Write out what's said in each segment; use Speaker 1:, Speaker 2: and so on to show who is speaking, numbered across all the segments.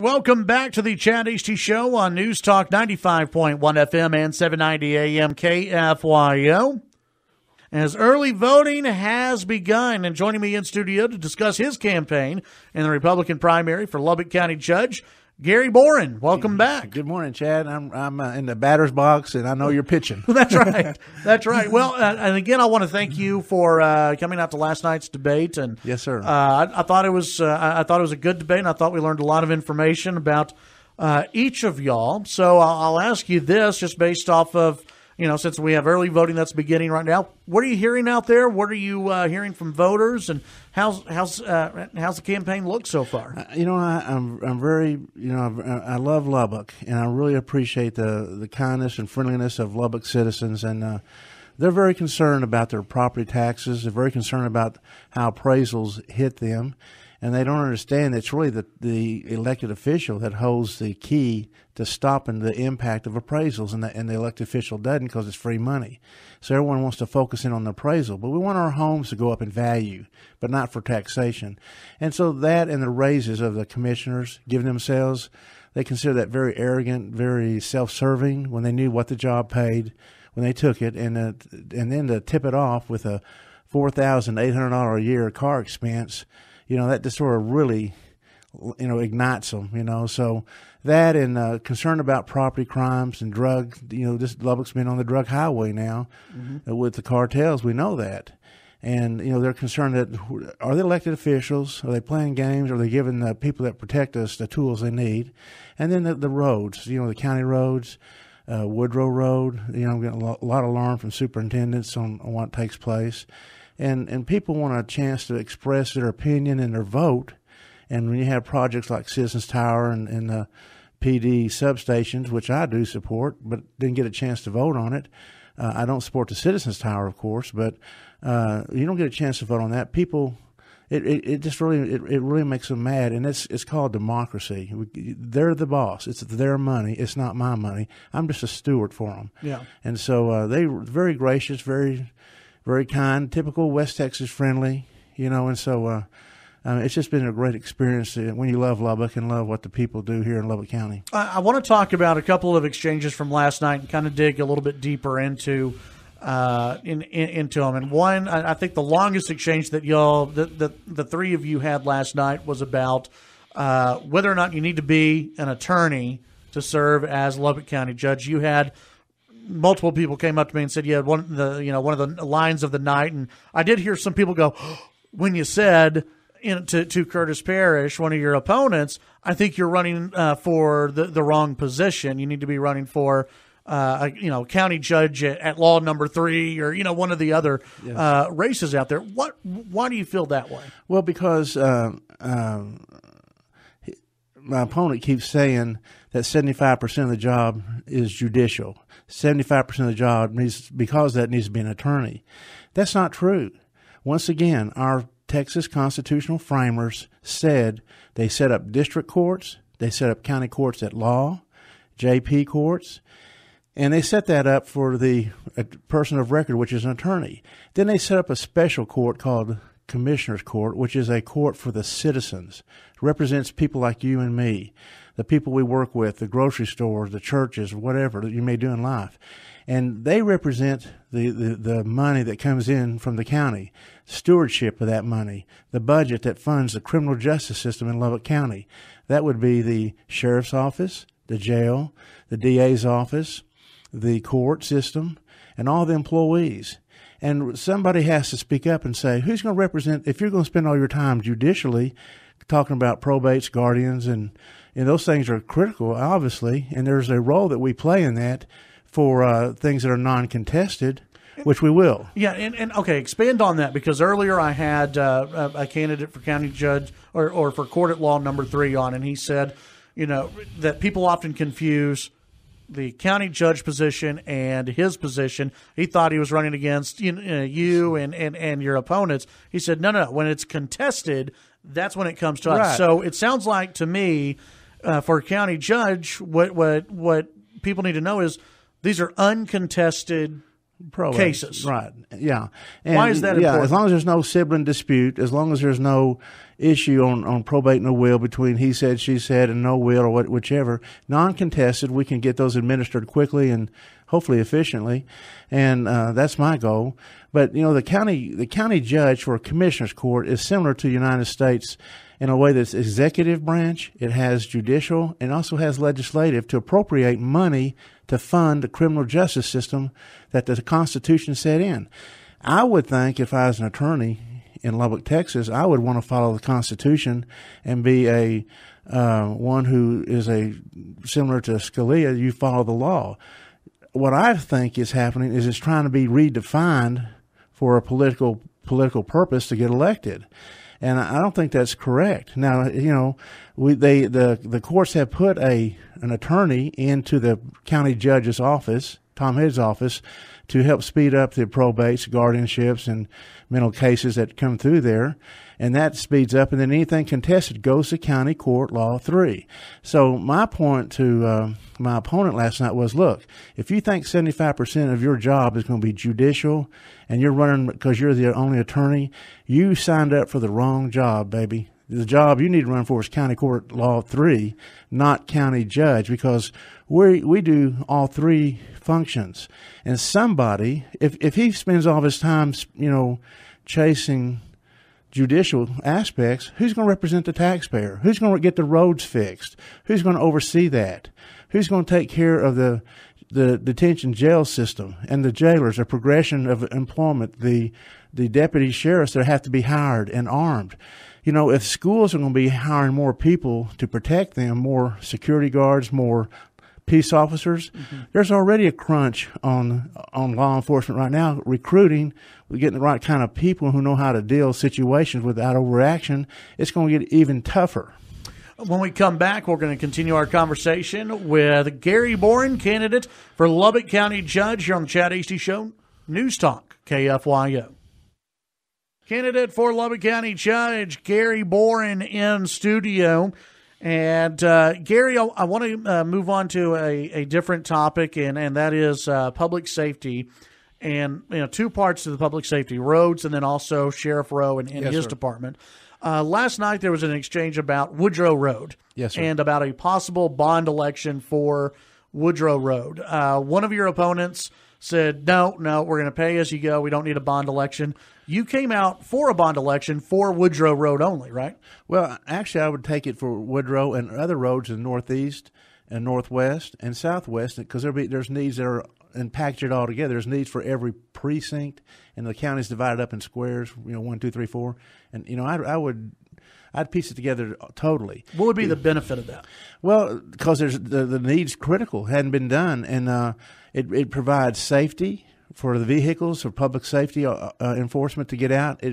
Speaker 1: Welcome back to the Chad Hasty Show on News Talk 95.1 FM and 790 AM KFYO. As early voting has begun, and joining me in studio to discuss his campaign in the Republican primary for Lubbock County Judge, Gary Boren. Welcome back.
Speaker 2: Good morning, Chad. I'm in the batter's box, and I know you're pitching.
Speaker 1: That's right. That's right. Well, and again, I want to thank you for coming out to last night's debate. And
Speaker 2: yes, sir.
Speaker 1: I thought it was a good debate, and I thought we learned a lot of information about each of y'all. So I'll ask you this, just based off of, since we have early voting that's beginning right now, what are you hearing out there? What are you hearing from voters, and how's the campaign look so far?
Speaker 2: I'm very, I love Lubbock, and I really appreciate the kindness and friendliness of Lubbock citizens, and they're very concerned about their property taxes. They're very concerned about how appraisals hit them, and they don't understand that it's really the elected official that holds the key to stopping the impact of appraisals, and the elected official doesn't, because it's free money. So everyone wants to focus in on the appraisal, but we want our homes to go up in value, but not for taxation. And so that and the raises of the commissioners giving themselves, they consider that very arrogant, very self-serving when they knew what the job paid when they took it, and then to tip it off with a $4,800 a year car expense, that just sort of really, ignites them, So that and concern about property crimes and drugs, this Lubbock's been on the drug highway now with the cartels. We know that. And, they're concerned that, are they elected officials? Are they playing games? Are they giving the people that protect us the tools they need? And then the roads, the county roads, Woodrow Road, I'm getting a lot of alarm from superintendents on what takes place. And people want a chance to express their opinion and their vote. And when you have projects like Citizens Tower and the PD substations, which I do support, but didn't get a chance to vote on it. I don't support the Citizens Tower, of course, but you don't get a chance to vote on that. People, it just really makes them mad, and it's called democracy. They're the boss. It's their money. It's not my money. I'm just a steward for them. Yeah. And so they're very gracious, very, very kind, typical West Texas friendly, and so it's just been a great experience when you love Lubbock and love what the people do here in Lubbock County. I
Speaker 1: want to talk about a couple of exchanges from last night and kind of dig a little bit deeper into them. And one, I think the longest exchange that the three of you had last night was about whether or not you need to be an attorney to serve as Lubbock County judge. You had multiple people came up to me and said you had one of the lines of the night, and I did hear some people go, when you said to Curtis Parrish, one of your opponents, I think you're running for the wrong position. You need to be running for county judge at law number 3, or one of the other races out there. Why do you feel that way?
Speaker 2: Well, because my opponent keeps saying that 75% of the job is judicial. 75% of the job needs to be an attorney. That's not true. Once again, our Texas constitutional framers said they set up district courts, they set up county courts at law, JP courts, and they set that up for the person of record, which is an attorney. Then they set up a special court called Commissioners Court, which is a court for the citizens. It represents people like you and me, the people we work with, the grocery stores, the churches, whatever that you may do in life. And they represent the money that comes in from the county, stewardship of that money, the budget that funds the criminal justice system in Lubbock County. That would be the sheriff's office, the jail, the DA's office, the court system, and all the employees. And somebody has to speak up and say, who's going to represent, if you're going to spend all your time judicially talking about probates, guardians, and those things are critical, obviously, and there's a role that we play in that for things that are non-contested, which we will.
Speaker 1: Yeah, and okay, expand on that, because earlier I had a candidate for county judge or for court at law number 3 on, and he said, that people often confuse the county judge position and his position. He thought he was running against you and your opponents. He said, no, when it's contested, that's when it comes to us.
Speaker 2: Right.
Speaker 1: So it sounds like to me, for a county judge, what people need to know is these are uncontested cases.
Speaker 2: Right. Yeah. And
Speaker 1: why is that important?
Speaker 2: As long as there's no sibling dispute, as long as there's no issue on probate no will between he said, she said, and no will or whichever, non-contested, we can get those administered quickly and hopefully efficiently. And that's my goal. But, the county judge for a commissioner's court is similar to the United States in a way that's executive branch, it has judicial, and also has legislative to appropriate money to fund the criminal justice system that the Constitution set in. I would think if I was an attorney in Lubbock, Texas, I would want to follow the Constitution and be a one who is similar to Scalia, you follow the law. What I think is happening is it's trying to be redefined for a political purpose to get elected. And I don't think that's correct. Now, the courts have put an attorney into the county judge's office, Tom Head's office, to help speed up the probates, guardianships, and mental cases that come through there. And that speeds up, and then anything contested goes to county court law 3. So my point to my opponent last night was, look, if you think 75% of your job is going to be judicial and you're running because you're the only attorney, you signed up for the wrong job, baby. The job you need to run for is county court law 3, not county judge, because we do all 3 functions. And somebody, if he spends all of his time, chasing judicial aspects, who's going to represent the taxpayer? Who's going to get the roads fixed? Who's going to oversee that? Who's going to take care of the detention jail system and the jailers, the progression of employment, the deputy sheriffs that have to be hired and armed? If schools are going to be hiring more people to protect them, more security guards, more peace officers, there's already a crunch on law enforcement right now. Recruiting, we're getting the right kind of people who know how to deal with situations without overaction. It's going to get even tougher.
Speaker 1: When we come back, we're going to continue our conversation with Gary Boren, candidate for Lubbock County Judge here on the Chad Hasty Show, News Talk, KFYO. Candidate for Lubbock County Judge, Gary Boren in studio. And Gary, I want to move on to a different topic, and that is public safety. And 2 parts to the public safety: roads, and then also Sheriff Rowe and his department. Last night there was an exchange about Woodrow Road,
Speaker 2: yes, sir,
Speaker 1: and about a possible bond election for Woodrow Road. One of your opponents said, no, we're going to pay as you go. We don't need a bond election. You came out for a bond election for Woodrow Road only, right?
Speaker 2: Well, actually, I would take it for Woodrow and other roads in the Northeast and Northwest and Southwest, because there's needs that are and package it all together. There's needs for every precinct, and the county's divided up in squares, 1, 2, 3, 4. And, I'd piece it together totally.
Speaker 1: What would be the benefit of that?
Speaker 2: Well, because there's the need's critical, hadn't been done, and it provides safety for the vehicles, for public safety enforcement to get out,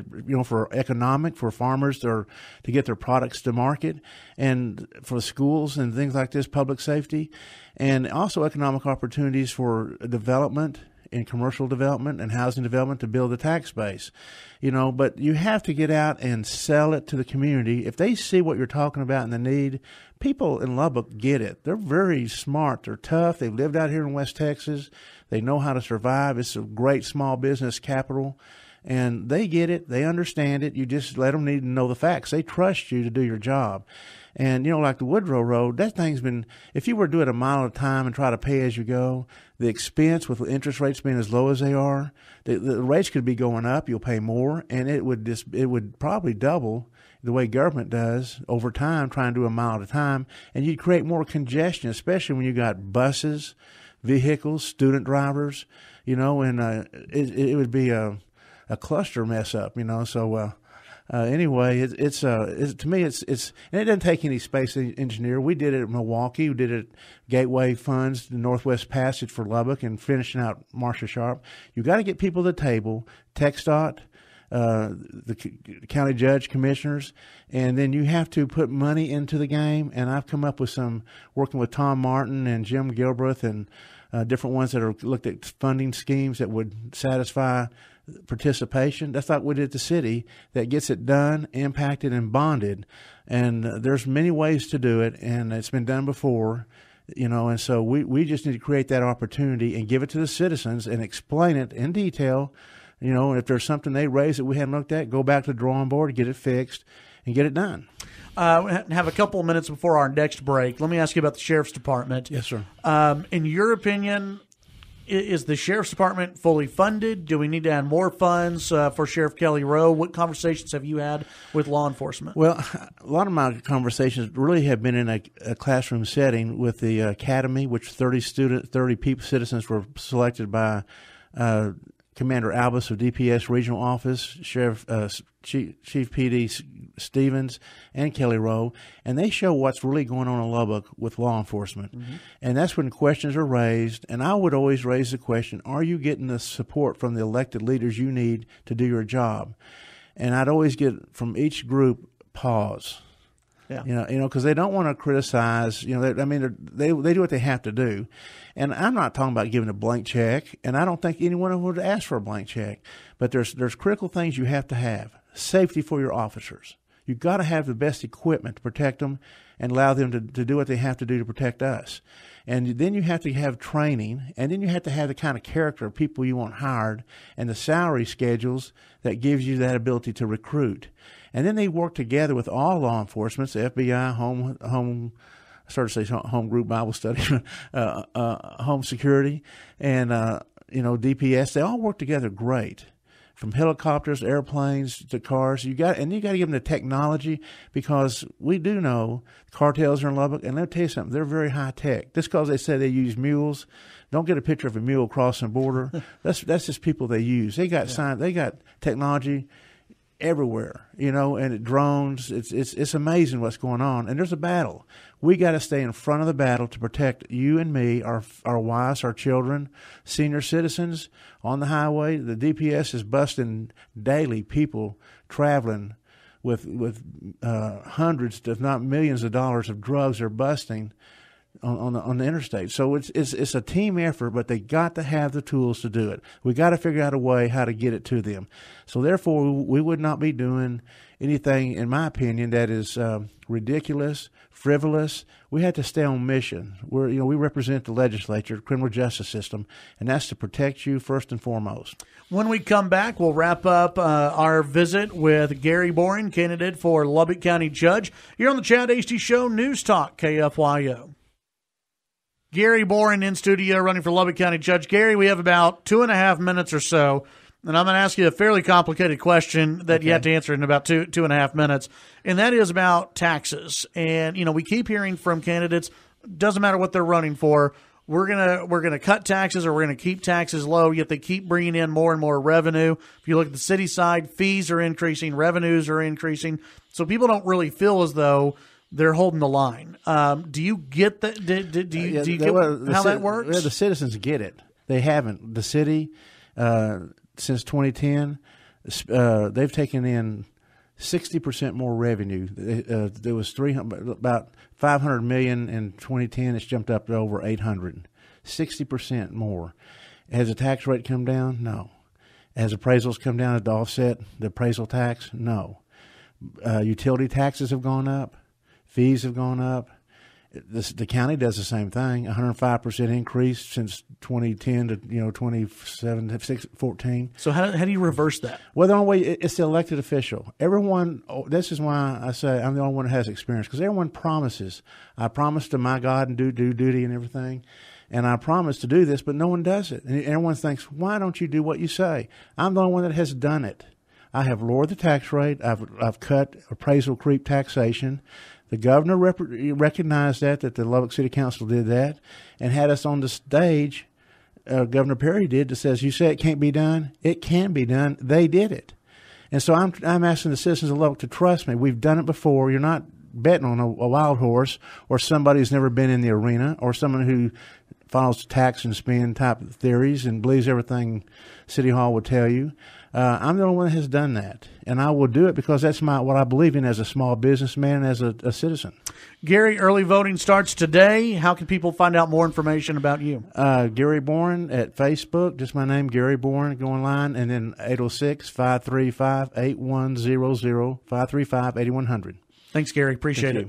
Speaker 2: for economic, for farmers to get their products to market, and for schools and things like this, public safety, and also economic opportunities for development in commercial development and housing development to build the tax base, but you have to get out and sell it to the community. If they see what you're talking about and the need, people in Lubbock get it. They're very smart. They're tough. They've lived out here in West Texas. They know how to survive. It's a great small business capital, and they get it. They understand it. You just let them need to know the facts. They trust you to do your job. And, like the Woodrow Road, that thing's been, if you were to do it a mile at a time and try to pay as you go, the expense with interest rates being as low as they are, the rates could be going up. You'll pay more, and it would probably double the way government does over time, trying to do a mile at a time. And you'd create more congestion, especially when you got buses, vehicles, student drivers, and it would be a cluster mess up, so anyway, it's to me, it's and it doesn't take any space engineer. We did it at Milwaukee. We did it at Gateway Funds, the Northwest Passage for Lubbock, and finishing out Marcia Sharp. You got to get people to the table, TxDOT, the county judge, commissioners, and then you have to put money into the game. And I've come up with some, working with Tom Martin and Jim Gilbreth and different ones that are looked at funding schemes that would satisfy participation. That's like we did at the city, that gets it done, impacted, and bonded. And there's many ways to do it, and it's been done before. And so we just need to create that opportunity and give it to the citizens and explain it in detail. And if there's something they raise that we haven't looked at, go back to the drawing board, get it fixed, and get it done.
Speaker 1: We have a couple of minutes before our next break. Let me ask you about the Sheriff's Department.
Speaker 2: Yes, sir.
Speaker 1: In your opinion, is the Sheriff's Department fully funded? Do we need to add more funds for Sheriff Kelly Rowe? What conversations have you had with law enforcement?
Speaker 2: Well, a lot of my conversations really have been in a classroom setting with the academy, which 30 citizens were selected by Commander Albus of DPS Regional Office, Sheriff Chief PD Stevens, and Kelly Rowe, and they show what's really going on in Lubbock with law enforcement. Mm-hmm. And that's when questions are raised, and I would always raise the question, are you getting the support from the elected leaders you need to do your job? And I'd always get from each group, pause. Yeah. Because they don't want to criticize. They do what they have to do, and I'm not talking about giving a blank check. And I don't think anyone would ask for a blank check. But there's critical things you have to have. Safety for your officers. You've got to have the best equipment to protect them and allow them to do what they have to do to protect us. And then you have to have training, and then you have to have the kind of character of people you want hired and the salary schedules that gives you that ability to recruit. And then they work together with all law enforcement, the FBI, home group Bible study, home security, and DPS. They all work together great. From helicopters, airplanes to cars, you got to give them the technology, because we do know cartels are in Lubbock, and let me tell you something, they're very high tech. Just because they say they use mules, don't get a picture of a mule crossing the border. That's just people they use. They got they got technology everywhere, and drones. It's amazing what's going on, and there's a battle. We got to stay in front of the battle to protect you and me, our wives, our children, senior citizens on the highway. The DPS is busting daily people traveling with hundreds, if not millions of dollars of drugs they're busting on the interstate. So it's a team effort, but they got to have the tools to do it. We got to figure out a way how to get it to them. So therefore, we would not be doing anything, in my opinion, that is ridiculous, frivolous. We had to stay on mission. We represent the legislature, criminal justice system, and that's to protect you first and foremost.
Speaker 1: When we come back, we'll wrap up our visit with Gary Boren, candidate for Lubbock County Judge. You're on the Chad Hasty Show, News Talk, KFYO. Gary Boren in studio, running for Lubbock County Judge. Gary, we have about 2.5 minutes or so, and I'm going to ask you a fairly complicated question that you have to answer in about 2.5 minutes, and that is about taxes. And we keep hearing from candidates, doesn't matter what they're running for, we're gonna cut taxes, or we're gonna keep taxes low. Yet they keep bringing in more and more revenue. If you look at the city side, fees are increasing, revenues are increasing, so people don't really feel as though they're holding the line. Do you get that? Do you get how that works?
Speaker 2: Yeah, the citizens get it. They haven't. The city, since 2010, they've taken in 60% more revenue. There was about $500 million in 2010. It's jumped up to over 800. 60% more. Has the tax rate come down? No. Has appraisals come down to offset the appraisal tax? No. Utility taxes have gone up. Fees have gone up. The county does the same thing. 105% increase since 2010 to 2014.
Speaker 1: So how do you reverse that?
Speaker 2: Well, the only way, it's the elected official. Everyone. This is why I say I'm the only one that has experience, because everyone promises. I promise to my God and do duty and everything, and I promise to do this, but no one does it. And everyone thinks, why don't you do what you say? I'm the only one that has done it. I have lowered the tax rate. I've cut appraisal creep taxation. The governor recognized that the Lubbock City Council did that, and had us on the stage. Governor Perry did, that says, you say it can't be done. It can be done. They did it. And so I'm asking the citizens of Lubbock to trust me. We've done it before. You're not betting on a wild horse or somebody who's never been in the arena or someone who follows tax and spend type of theories and believes everything City Hall would tell you. I'm the only one that has done that, and I will do it because that's what I believe in as a small businessman and as a citizen.
Speaker 1: Gary, early voting starts today. How can people find out more information about you?
Speaker 2: Gary Boren at Facebook, just my name, Gary Boren. Go online, and then 806-535-8100, 535-8100.
Speaker 1: Thanks, Gary. Appreciate it.